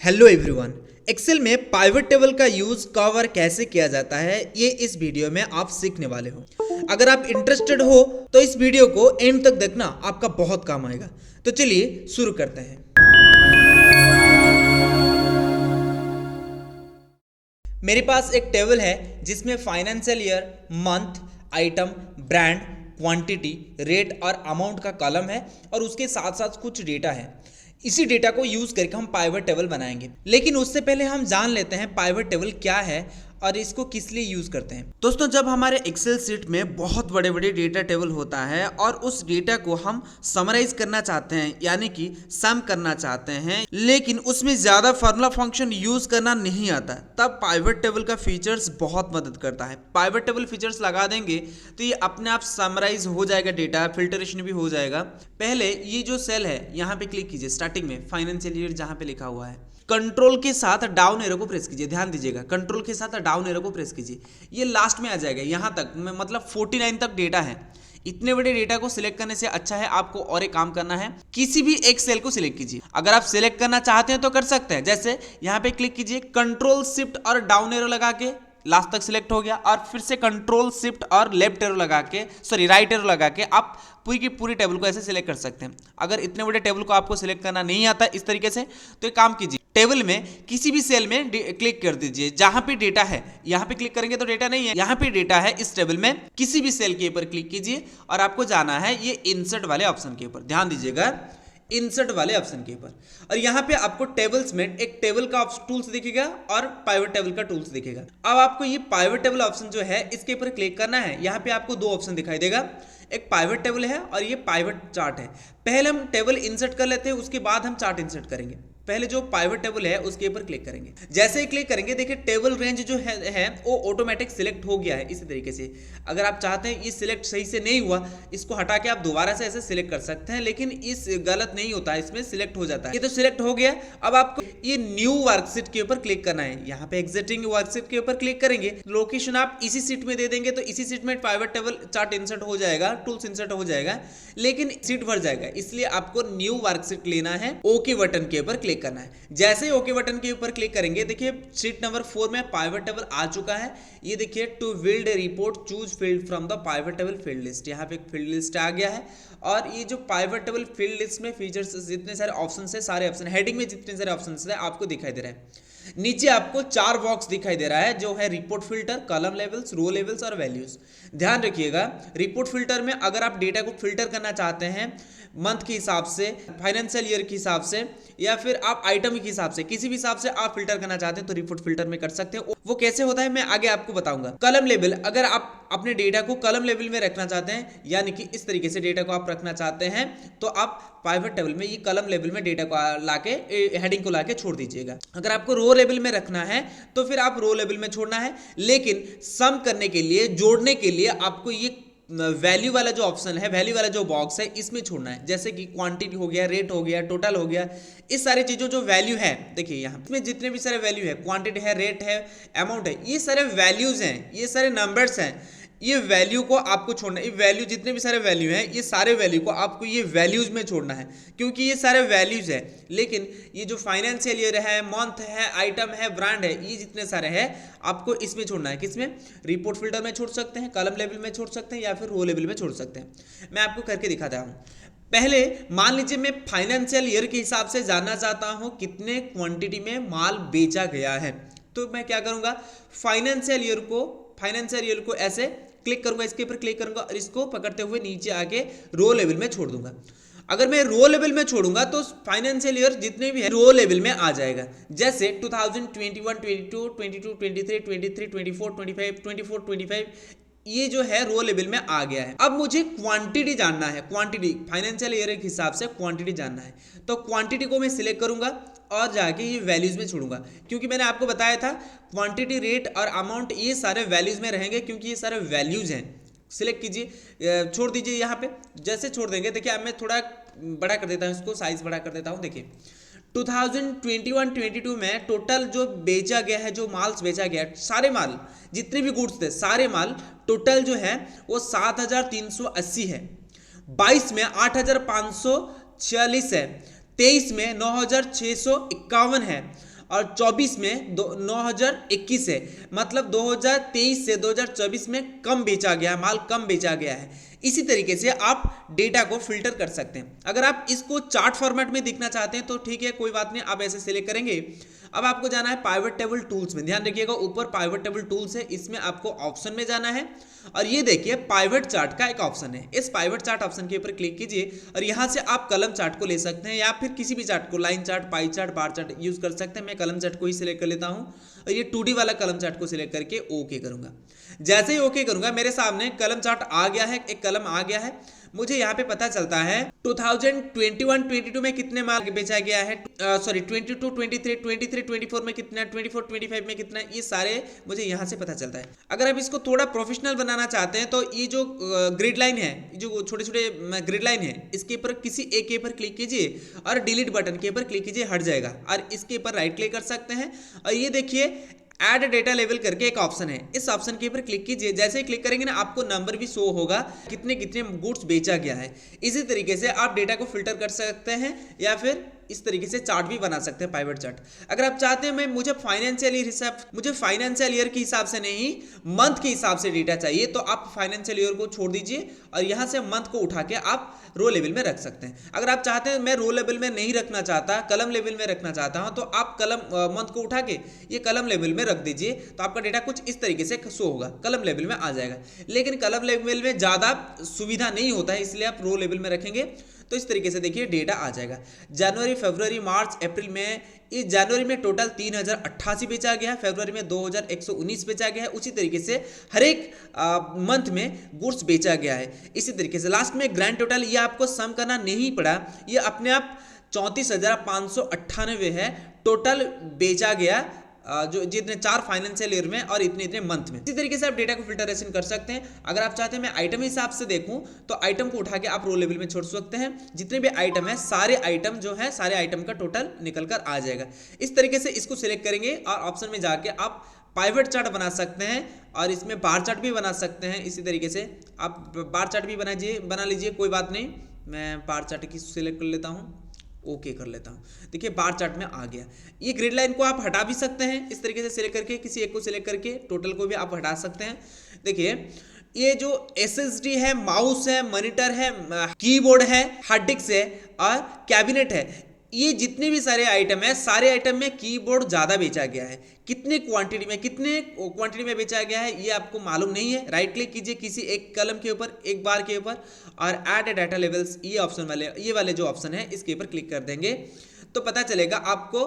Hello everyone. Excel में pivot table का use कब और कैसे किया जाता है ये इस वीडियो में आप सीखने वाले हो। अगर आप इंटरेस्टेड हो तो इस वीडियो को एंड तक देखना, आपका बहुत काम आएगा। तो चलिए शुरू करते हैं। मेरे पास एक टेबल है जिसमें financial year, month, item, brand, quantity, rate और अमाउंट का कॉलम है और उसके साथ साथ कुछ डेटा है। इसी डेटा को यूज करके हम पाइवट टेबल बनाएंगे, लेकिन उससे पहले हम जान लेते हैं पाइवट टेबल क्या है और इसको किस लिए यूज करते हैं। दोस्तों, जब हमारे एक्सेल शीट में बहुत बड़े बड़े डेटा टेबल होता है और उस डेटा को हम समराइज करना चाहते हैं, यानी कि सम करना चाहते हैं, लेकिन उसमें ज्यादा फार्मूला फंक्शन यूज करना नहीं आता, तब पाइवट टेबल का फीचर्स बहुत मदद करता है। पाइवट टेबल फीचर्स लगा देंगे तो ये अपने आप समराइज हो जाएगा, डेटा फिल्टरेशन भी हो जाएगा। पहले ये जो सेल है यहाँ पे क्लिक कीजिए, स्टार्टिंग में फाइनेंशियल ईयर जहाँ पे लिखा हुआ है, कंट्रोल के साथ डाउन एरो को प्रेस कीजिए। ध्यान दीजिएगा, कंट्रोल के साथ डाउन एरो को प्रेस कीजिए, ये लास्ट में आ जाएगा। यहाँ तक मतलब 49 तक डेटा है। इतने बड़े डेटा को सिलेक्ट करने से अच्छा है आपको और एक काम करना है, किसी भी एक सेल को सिलेक्ट कीजिए। अगर आप सिलेक्ट करना चाहते हैं तो कर सकते हैं, जैसे यहाँ पे क्लिक कीजिए, कंट्रोल शिफ्ट और डाउन एरो लगा के लास्ट तक सिलेक्ट हो गया, और फिर से कंट्रोल शिफ्ट और लेफ्ट एरो लगा के राइट एरो लगा के आप पूरी की पूरी टेबल को ऐसे सिलेक्ट कर सकते हैं। अगर इतने बड़े टेबल को आपको सिलेक्ट करना नहीं आता इस तरीके से, तो एक काम कीजिए, टेबल में किसी भी सेल में क्लिक कर दीजिए जहां पे डेटा है। यहां पे क्लिक करेंगे तो डेटा नहीं है, यहां पे डेटा है। इस टेबल में किसी भी सेल के ऊपर क्लिक कीजिए और आपको जाना है ये इंसर्ट वाले ऑप्शन के ऊपर। ध्यान दीजिएगा, इंसर्ट वाले ऑप्शन के ऊपर, और यहाँ पे आपको टेबल्स में एक टेबल का टूल्स दिखेगा और पाइवट टेबल का टूल्स दिखेगा। अब आपको ये पाइवट टेबल ऑप्शन जो है इसके ऊपर क्लिक करना है। यहाँ पे आपको दो ऑप्शन दिखाई देगा, एक पाइवट टेबल है और ये पाइवट चार्ट है। पहले हम टेबल इंसर्ट कर लेते हैं, उसके बाद हम चार्ट इंसर्ट करेंगे। पहले जो पाइवट टेबल है उसके ऊपर क्लिक करेंगे। जैसे ही क्लिक करेंगे देखिए टेबल रेंज जो है वो ऑटोमेटिक सिलेक्ट हो गया है। इसी तरीके से अगर आप चाहते हैं ये सिलेक्ट सही से नहीं हुआ, इसको हटा के आप दोबारा से ऐसे सिलेक्ट कर सकते हैं, लेकिन इस गलत नहीं होता है, इसमें सिलेक्ट हो जाता है। ये तो सिलेक्ट हो गया। अब आपको ये न्यू वर्कशीट के ऊपर क्लिक करना है। यहाँ पे एग्जिस्टिंग वर्कशीट के ऊपर क्लिक करेंगे, लोकेशन आप इसी सीट में दे देंगे तो इसी सीट में पाइवट टेबल चार्ट इंसर्ट हो जाएगा, टूल्स इंसर्ट हो जाएगा, लेकिन सीट भर जाएगा। इसलिए आपको न्यू वर्कशीट लेना है, ओके बटन के ऊपर क्लिक करना है। जैसे ही ओके बटन के ऊपर क्लिक करेंगे देखिए शीट नंबर 4 में पाइवट टेबल आ चुका है। ये देखिए, to build a report choose field from the pivot table field list. यहाँ पे एक फील्ड लिस्ट आ गया है और ये जो पाइवट टेबल फील्ड लिस्ट में फीचर्स जितने सारे ऑप्शन है, सारे ऑप्शन हेडिंग में जितने सारे ऑप्शन है आपको दिखाई दे रहा है। नीचे आपको 4 बॉक्स दिखाई दे रहा है जो है रिपोर्ट फिल्टर, कॉलम लेवल्स, रो लेवल्स और वैल्यूज। ध्यान रखिएगा, रिपोर्ट फिल्टर में अगर आप डेटा को फिल्टर करना चाहते हैं मंथ के हिसाब से, फाइनेंशियल ईयर के हिसाब से, या फिर आप आइटम के हिसाब से, किसी भी हिसाब से आप फिल्टर करना चाहते हैं तो रिपोर्ट फिल्टर में कर सकते हैं। वो कैसे होता है मैं आगे आपको बताऊंगा। कॉलम लेवल, अगर आप अपने डेटा को कॉलम लेवल में रखना चाहते हैं, यानी कि इस तरीके से डेटा को आप रखना चाहते हैं, तो आप पाइवट टेबल में ये कॉलम लेवल में डेटा को लाके हेडिंग को लाके छोड़ दीजिएगा। अगर आपको रो लेवल में रखना है तो फिर आप रो लेवल में छोड़ना है, लेकिन सम करने के लिए, जोड़ने के लिए आपको ये वैल्यू वाला जो ऑप्शन है, वैल्यू वाला जो बॉक्स है, इसमें छोड़ना है। जैसे कि क्वांटिटी हो गया, रेट हो गया, टोटल हो गया, इस सारी चीजों जो वैल्यू है, देखिए यहाँ इसमें जितने भी सारे वैल्यू है, क्वांटिटी है, रेट है, अमाउंट है, ये सारे वैल्यूज हैं, ये सारे नंबर्स हैं। ये वैल्यू को आपको छोड़ना है। ये वैल्यू जितने भी सारे वैल्यू हैं, ये सारे वैल्यू को आपको ये वैल्यूज में छोड़ना है, क्योंकि ये सारे वैल्यूज है। लेकिन ये जो फाइनेंशियल ईयर है, मंथ है, आइटम है, ब्रांड है, ये जितने सारे हैं आपको इसमें छोड़ना है। किसमें? रिपोर्ट फिल्टर में छोड़ सकते हैं, कॉलम लेवल में छोड़ सकते हैं, या फिर रो लेवल में छोड़ सकते हैं। मैं आपको करके दिखाता हूँ। पहले मान लीजिए मैं फाइनेंशियल ईयर के हिसाब से जानना चाहता हूँ कितने क्वांटिटी में माल बेचा गया है, तो मैं क्या करूँगा, फाइनेंशियल ईयर को ऐसे क्लिक करूंगा, इसके ऊपर क्लिक करूंगा और इसको पकड़ते हुए नीचे आके रो लेवल में छोड़ दूंगा। अगर मैं रो लेवल में छोड़ूंगा तो फाइनेंशियल ईयर जितने भी है रो लेवल में आ जाएगा। जैसे 2021, 22, 22, 23, 23, 24, 25, ये जो है रो लेवल में आ गया है। अब मुझे क्वांटिटी जानना है, क्वांटिटी फाइनेंशियल ईयर के हिसाब से क्वांटिटी जानना है, तो क्वांटिटी को मैं सिलेक्ट करूंगा और जाके ये वैल्यूज में छोड़ूंगा, क्योंकि मैंने आपको बताया था क्वांटिटी, रेट और अमाउंट ये सारे वैल्यूज में रहेंगे, क्योंकि ये सारे वैल्यूज हैं। सिलेक्ट कीजिए, छोड़ दीजिए यहाँ पे। जैसे छोड़ देंगे देखिए, अब मैं थोड़ा बड़ा कर देता हूँ, इसको साइज बड़ा कर देता हूँ। देखिए 2021-22 में टोटल जो बेचा गया है, जो माल्स बेचा गया है, सारे माल जितने भी गुड्स थे, सारे माल टोटल जो है वो 7380 है। 22 में 8546 है, 23 में 9651 है, और 24 में 9021 है, मतलब 2023 से 2024 में कम बेचा गया है, माल कम बेचा गया है। इसी तरीके से आप डेटा को फिल्टर कर सकते हैं। अगर आप इसको चार्ट फॉर्मेट में दिखना चाहते हैं तो ठीक है, कोई बात नहीं, आप ऐसे सिलेक्ट करेंगे। अब आपको जाना है पाइवट टेबल टूल्स में, ध्यान रखिएगा ऊपर पाइवट टेबल टूल्स है, इसमें आपको ऑप्शन में जाना है और ये देखिए पाइवट चार्ट का एक ऑप्शन है। इस पाइवट चार्ट ऑप्शन के ऊपर क्लिक कीजिए और यहाँ से आप कलम चार्ट को ले सकते हैं या फिर किसी भी चार्ट को, line chart, pie chart, bar chart use कर सकते हैं। मैं कलम चार्ट को ही सिलेक्ट कर लेता हूँ और ये 2D वाला कलम चार्ट को सिलेक्ट करके ओके करूंगा। जैसे ही ओके करूंगा मेरे सामने कलम चार्ट आ गया है, एक कलम आ गया है। मुझे यहाँ पे पता चलता है 2021-22 में कितने माल बेचा गया है, सॉरी 22, 23, 24 में कितना, 24, 25 में कितना, ये सारे मुझे यहाँ से पता चलता है। अगर आप इसको थोड़ा प्रोफेशनल बनाना चाहते हैं तो ये जो ग्रिड लाइन है, जो छोटे छोटे ग्रिड लाइन है, इसके ऊपर किसी एक के ऊपर क्लिक कीजिए और डिलीट बटन के ऊपर क्लिक कीजिए, हट जाएगा। और इसके ऊपर राइट क्लिक कर सकते हैं और ये देखिए ऐड डेटा लेवल करके एक ऑप्शन है, इस ऑप्शन के ऊपर क्लिक कीजिए। जैसे ही क्लिक करेंगे ना आपको नंबर भी शो होगा कितने कितने गुड्स बेचा गया है। इसी तरीके से आप डेटा को फिल्टर कर सकते हैं या फिर इस तरीके से चार्ट भी बना सकते हैं, पाइवट चार्ट। अगर आप चाहते हैं मुझे फाइनेंशियल ईयर के हिसाब से नहीं, मंथ के हिसाब से डेटा चाहिए, तो आप फाइनेंशियल ईयर को छोड़ दीजिए और यहाँ से मंथ को उठा के आप रो लेवल में रख सकते हैं। अगर आप चाहते हैं मैं रो लेवल में नहीं रखना चाहता, कलम लेवल में रखना चाहता हूं, तो आप कलम मंथ को उठा के ये कलम लेवल में रख दीजिए, तो आपका डेटा कुछ इस तरीके से शो होगा, कलम लेवल में आ जाएगा। लेकिन कलम लेवल में ज़्यादा सुविधा नहीं होता है, इसलिए आप रो लेवल में रखेंगे तो इस तरीके से देखिए डेटा आ जाएगा। जनवरी, फरवरी, मार्च, अप्रैल में, इस जनवरी में टोटल 3088 बेचा गया है, फरवरी में 2119 बेचा गया है। उसी तरीके से हर एक मंथ में गुड्स बेचा गया है। इसी तरीके से लास्ट में ग्रैंड टोटल, ये आपको सम करना नहीं पड़ा, ये अपने आप 34,598 है टोटल बेचा गया, जो जितने 4 फाइनेंशियल ईयर में और इतने इतने मंथ में। इसी तरीके से आप डेटा को फिल्टरेशन कर सकते हैं। अगर आप चाहते हैं मैं आइटम हिसाब से देखूं तो आइटम को उठा के आप रो लेवल में छोड़ सकते हैं। जितने भी आइटम है सारे आइटम जो है, सारे आइटम का टोटल निकल कर आ जाएगा। इस तरीके से इसको सिलेक्ट करेंगे और ऑप्शन में जाके आप पाइवट चार्ट बना सकते हैं और इसमें बार चार्ट भी बना सकते हैं। इसी तरीके से आप बार चार्ट भी बना लीजिए, कोई बात नहीं। मैं बार चार्ट की सिलेक्ट कर लेता हूँ, ओके कर लेता हूँ। देखिए बार चार्ट में आ गया। ये ग्रिड लाइन को आप हटा भी सकते हैं, इस तरीके से सिलेक्ट करके किसी एक को सिलेक्ट करके टोटल को भी आप हटा सकते हैं। देखिए ये जो SSD है, माउस है, मॉनिटर है, कीबोर्ड है, हार्ड डिस्क है और कैबिनेट है, ये जितने भी सारे आइटम है, सारे आइटम में कीबोर्ड ज़्यादा बेचा गया है। कितने क्वांटिटी में बेचा गया है ये आपको मालूम नहीं है। राइट क्लिक कीजिए किसी एक कलम के ऊपर, एक बार के ऊपर और ऐड डाटा लेवल्स, ये ऑप्शन वाले, ये वाले जो ऑप्शन है इसके ऊपर क्लिक कर देंगे तो पता चलेगा आपको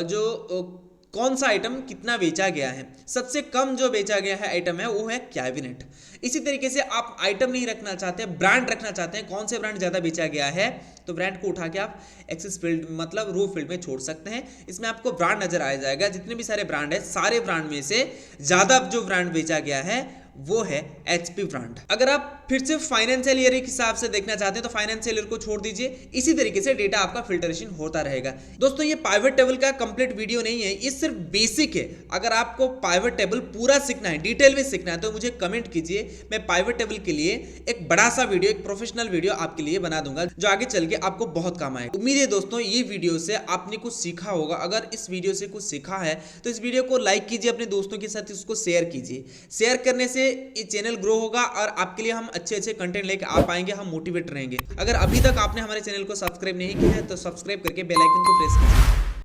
जो कौन सा आइटम कितना बेचा गया है। सबसे कम जो बेचा गया है आइटम है वो है कैबिनेट। इसी तरीके से आप आइटम नहीं रखना चाहते, ब्रांड रखना चाहते हैं, कौन से ब्रांड ज़्यादा बेचा गया है, तो ब्रांड को उठा के आप एक्सेस फील्ड मतलब रो फील्ड में छोड़ सकते हैं। इसमें आपको ब्रांड नजर आ जाएगा, जितने भी सारे ब्रांड है, सारे ब्रांड में से ज़्यादा जो ब्रांड बेचा गया है वो है HP ब्रांड। अगर आप फिर से फाइनेंशियल ईयर के हिसाब से देखना चाहते हैं तो फाइनेंशियल ईयर को छोड़ दीजिए। इसी तरीके से डेटा आपका फिल्टरेशन होता रहेगा। दोस्तों ये पाइवट टेबल का कंप्लीट वीडियो नहीं है, ये सिर्फ बेसिक है। अगर आपको पाइवट टेबल पूरा सीखना है, डिटेल में सीखना है तो मुझे कमेंट कीजिए, मैं पाइवट टेबल के लिए एक बड़ा सा वीडियो, एक प्रोफेशनल वीडियो आपके लिए बना दूंगा जो आगे चल के आपको बहुत काम आएगा। उम्मीद है दोस्तों ये वीडियो से आपने कुछ सीखा होगा। अगर इस वीडियो से कुछ सीखा है तो इस वीडियो को लाइक कीजिए, अपने दोस्तों के साथ इसको शेयर कीजिए। शेयर करने से ये चैनल ग्रो होगा और आपके लिए हम अच्छे अच्छे कंटेंट लेके आ पाएंगे, हम मोटिवेट रहेंगे। अगर अभी तक आपने हमारे चैनल को सब्सक्राइब नहीं किया है तो सब्सक्राइब करके बेल आइकन को प्रेस कीजिए।